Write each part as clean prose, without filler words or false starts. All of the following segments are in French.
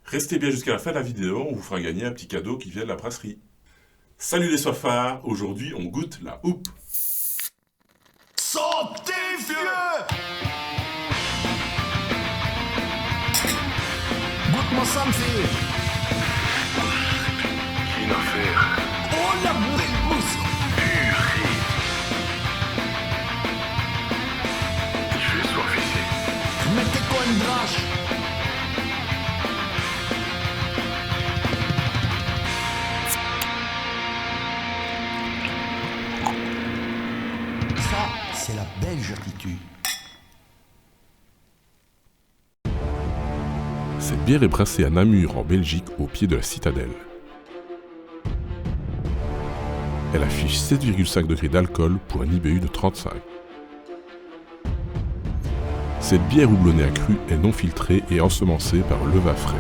Restez bien jusqu'à la fin de la vidéo, on vous fera gagner un petit cadeau qui vient de la brasserie. Salut les soifards, aujourd'hui on goûte la houppe. Santé, vieux! Goûte-moi ça, m'fille. Une affaire. Oh, la belle mousse! Il fait soif ici. Mettez quoi une drache? Ça, c'est la belge attitude. Cette bière est brassée à Namur en Belgique au pied de la citadelle. Elle affiche 7,5 degrés d'alcool pour un IBU de 35. Cette bière houblonnée à cru est non filtrée et ensemencée par levain frais.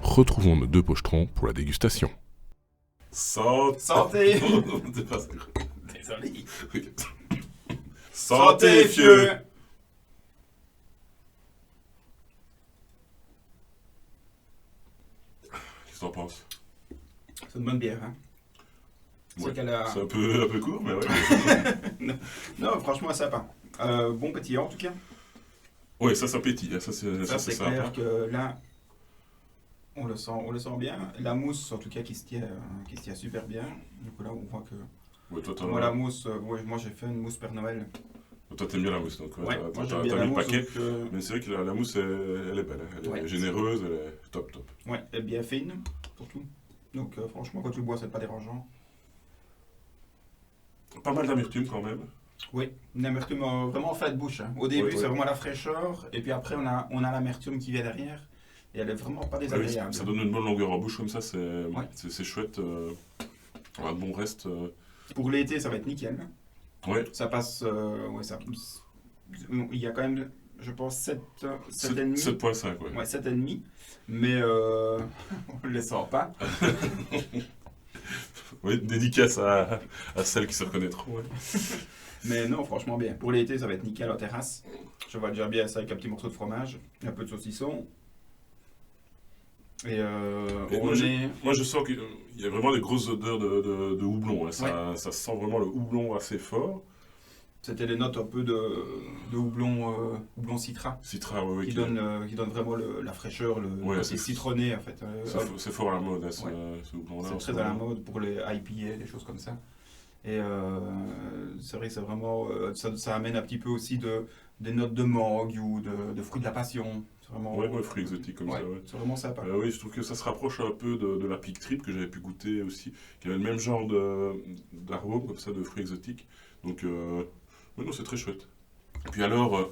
Retrouvons nos deux pochetrons pour la dégustation. Santé. Désolé. Santé, vieux. Qu'est-ce que t'en penses? C'est une bonne bière, hein. Ouais, C'est qu'elle a... c'est un peu court, mais ouais. Non, franchement, sympa. Bon pétillant, en tout cas. Ouais, ça pétille, hein, ça c'est Ça, c'est sympa. clair que là, on le sent bien. La mousse, en tout cas, qui se tient super bien. Donc là, on voit que... Ouais, toi, Moi, la mousse, moi, j'ai fait une mousse Père Noël. toi, t'aimes bien la mousse, donc Ouais, t'as moi, j'aime mis bien la le mousse. paquet. Donc, Mais c'est vrai que la mousse, elle est belle, hein. Elle est Ouais. généreuse, elle est top. ouais, elle est bien fine, surtout. Donc, franchement, quand tu le bois, c'est pas dérangeant. Pas mal d'amertume quand même. Oui, une amertume vraiment en fin de bouche, hein. Au début, Ouais, c'est ouais. vraiment la fraîcheur, et puis après, on a l'amertume qui vient derrière, et elle est vraiment pas Ouais, désagréable. ça donne une bonne longueur en bouche comme ça, c'est Ouais. c'est chouette. On a de bon reste. Pour l'été, ça va être nickel. Ouais, Ça passe, ouais, ça. Il y a quand même, je pense, 7,5. 7,5, ouais. Ouais, 7,5, mais on ne les sent pas. Ouais, dédicace à celles qui se reconnaîtront. Ouais. Mais non, franchement bien. Pour l'été, ça va être nickel en terrasse. Je vois déjà bien ça avec un petit morceau de fromage, un peu de saucisson. Et Et on est... moi, je sens qu'il y a vraiment des grosses odeurs de houblon. Hein. Ça sent vraiment le houblon assez fort. C'était les notes un peu de houblon, houblon citra, Citra, ouais, qui donne vraiment la fraîcheur, le Ouais, côté c'est- citronné en fait. c'est fort à la mode, hein, ce Ouais. houblon-là. C'est en ce très à la moment. mode pour les IPA, des choses comme ça. Et c'est vrai que c'est vraiment, ça amène un petit peu aussi des notes de mangue ou de fruits de la passion. C'est vraiment, Ouais, fruits exotiques comme ouais, ça. Ouais. c'est vraiment sympa. Oui, je trouve que ça se rapproche un peu de la Peak Trip que j'avais pu goûter aussi, qui avait le même genre d'arôme comme ça, de fruits exotiques. Donc, ouais, non, c'est très chouette. Et puis alors,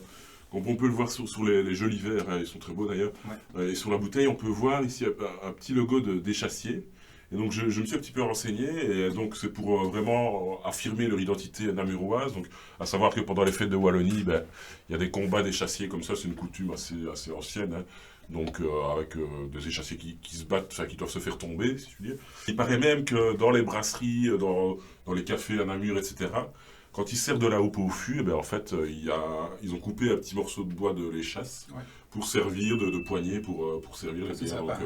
comme on peut le voir sur les jolis verres, hein, ils sont très beaux d'ailleurs, Ouais. et sur la bouteille, on peut voir ici un petit logo d'échassier. Et donc, je me suis un petit peu renseigné, et donc c'est pour vraiment affirmer leur identité namuroise. Donc, à savoir que pendant les fêtes de Wallonie, ben, il y a des combats d'échassiers comme ça, c'est une coutume assez ancienne. Hein. Donc, avec des échassiers qui se battent, enfin, qui doivent se faire tomber, si je puis dire. Il paraît même que dans les brasseries, dans les cafés à Namur, etc., quand ils servent de la houppe au fût, eh ben, en fait, ils ont coupé un petit morceau de bois de l'échasse Ouais. pour servir de poignée pour servir les C'est bières. sympa.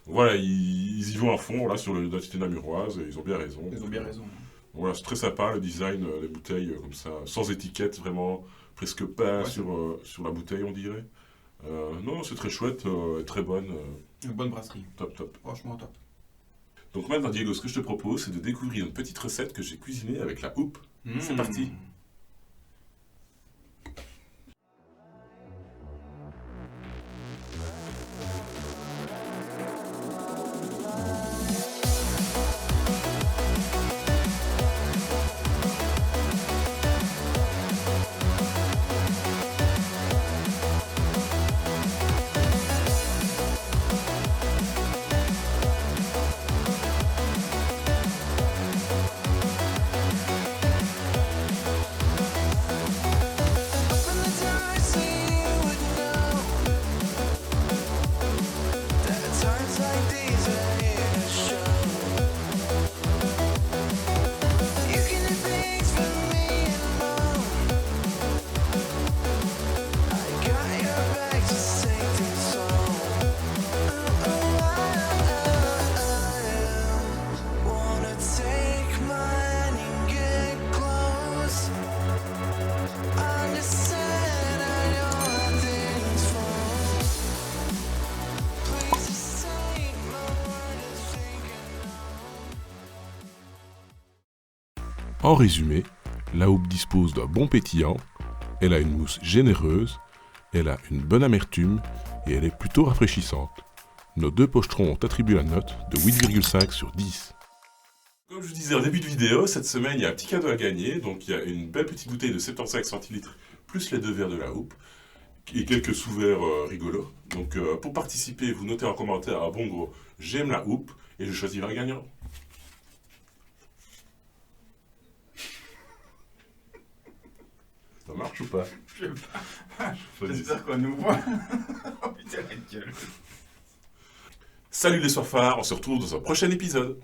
Donc voilà, ils y vont à fond là, sur l'identité namuroise et ils ont bien raison. Ils ont bien raison. Voilà, c'est très sympa le design, les bouteilles comme ça, sans étiquette, vraiment presque peint Ouais, sur la bouteille, on dirait. Non, c'est très chouette, très bonne, Une bonne brasserie, top. franchement top. Donc maintenant, Diego, ce que je te propose, c'est de découvrir une petite recette que j'ai cuisinée avec la houppe. C'est parti. En résumé, la houppe dispose d'un bon pétillant, elle a une mousse généreuse, elle a une bonne amertume et elle est plutôt rafraîchissante. Nos deux pochetrons ont attribué la note de 8,5 sur 10. Comme je vous disais en début de vidéo, cette semaine il y a un petit cadeau à gagner, donc il y a une belle petite bouteille de 75 centilitres plus les 2 verres de la houppe et quelques sous-verres rigolos. Donc pour participer, vous notez en commentaire un bon gros j'aime la houppe et je choisirai un gagnant. Ça marche ou pas? Je sais pas. J'espère qu'on nous voit. Oh putain, la gueule. Salut les soifards, on se retrouve dans un prochain épisode.